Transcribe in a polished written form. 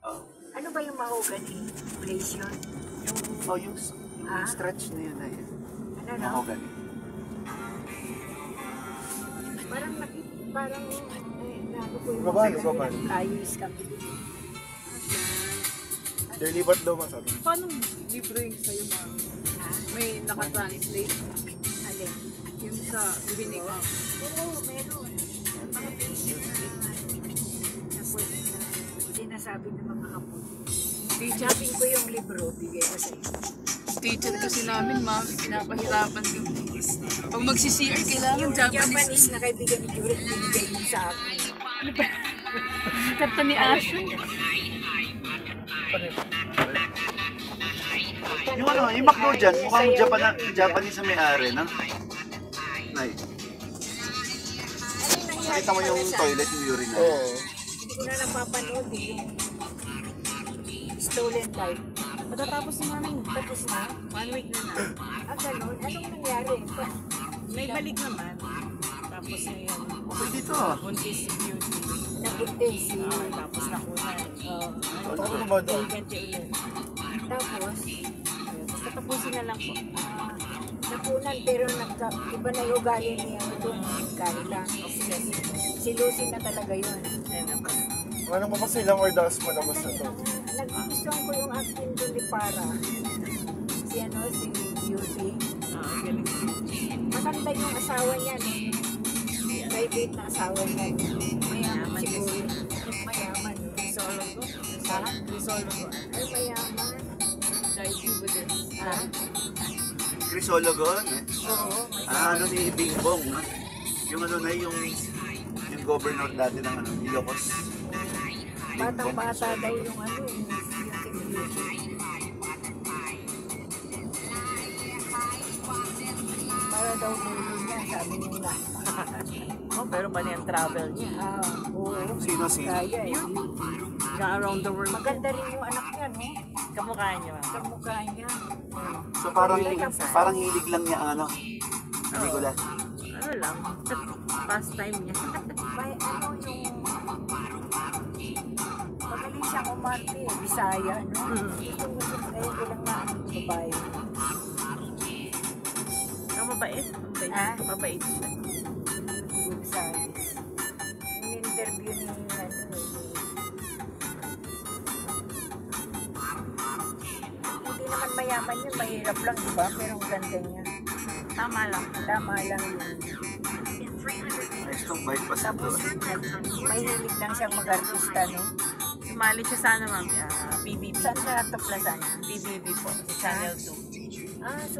Oh. Ano ba yung mahogany? Place yun? Yung stretch na yun na yun. Ano no? Mahogany. Parang nago ko yung Babalo. ayos kami. Delibat daw masabi. Paano libre yung sa'yo, ma'am? Ha? May nakatranslate? Alin? Yung sa bibinig ka. Oo, meron. Mga basic na pwede na sinasabi ng mga kapon. Shopping ko yung libro, bigay ko sa iyo. Teacher kasi namin, ma'am, pinapahirapan ko. Pag magsi-CR, kailangan Yung Japanese. Japanese na kaibigan ni Juret, binigay mo sa akin. Ano ba? Kanta ni Ashon. Yung ano, yung McDo dyan, mukhang Japanese na may-ari, no? Nay. Nakita mo yung toilet, yung urinal. Oo. Hindi ko na napapanood eh. Stolen life. Matatapos na namin. Tapos na? 1 week na na. Ganun. Anong nangyari? May balik naman. Tapos na yun. Okay dito ah. Buntis si Beauty. Nabuntis si... Tapos nakunan. Ano ba daw? Ganti ulit. Tapos, Basta tapusin na lang po. napunan pero iba na yung ugali niya. Doon, Carla. Si Lucy na talaga yun. Ayan na po. Anong mapasilang or das mo labas na to? Nagustuhan ko yung acting doon ni Para. Si Beauty. Galing si Beauty. Maganda yung asawa niya, no? Private na asawa niya. Mayaman siguro. Mayaman. Risologo. Ha? Risologo. Ay, mayaman. Dahil po din. Ha? Crisologo, Oo. ano ni Bingbong, no? Yung ano na yung governor dati ng Ilocos. Batang-bata daw yung yung Beauty. Para daw mulo niya, sabi nila. Pero mali ang travel niya. Oo. Sino? Kaya eh. Around the world. Maganda rin yung anak niya, no? Kamukha niya, ma'am. Kamukha niya. So parang hilig lang niya ang ano, pelikula. Ano lang, pastime niya. May yung... Magaling siyang umarte eh, Bisaya, no? Ito ngayon ko lang na babae. Ang mabait. Ha? Mabait siya. Gonzales. Yung interview ni hindi naman mayaman yun, mahirap lang, di ba? Pero ang ganda niya. Tama lang. Tama lang yun. Nice tong bike pass na to. Tapos, mahilig lang siyang mag-artista, no? Sumali siya sana, ma'am. PBB. Saan siya tuklasan? PBB po. Sa Channel 2. So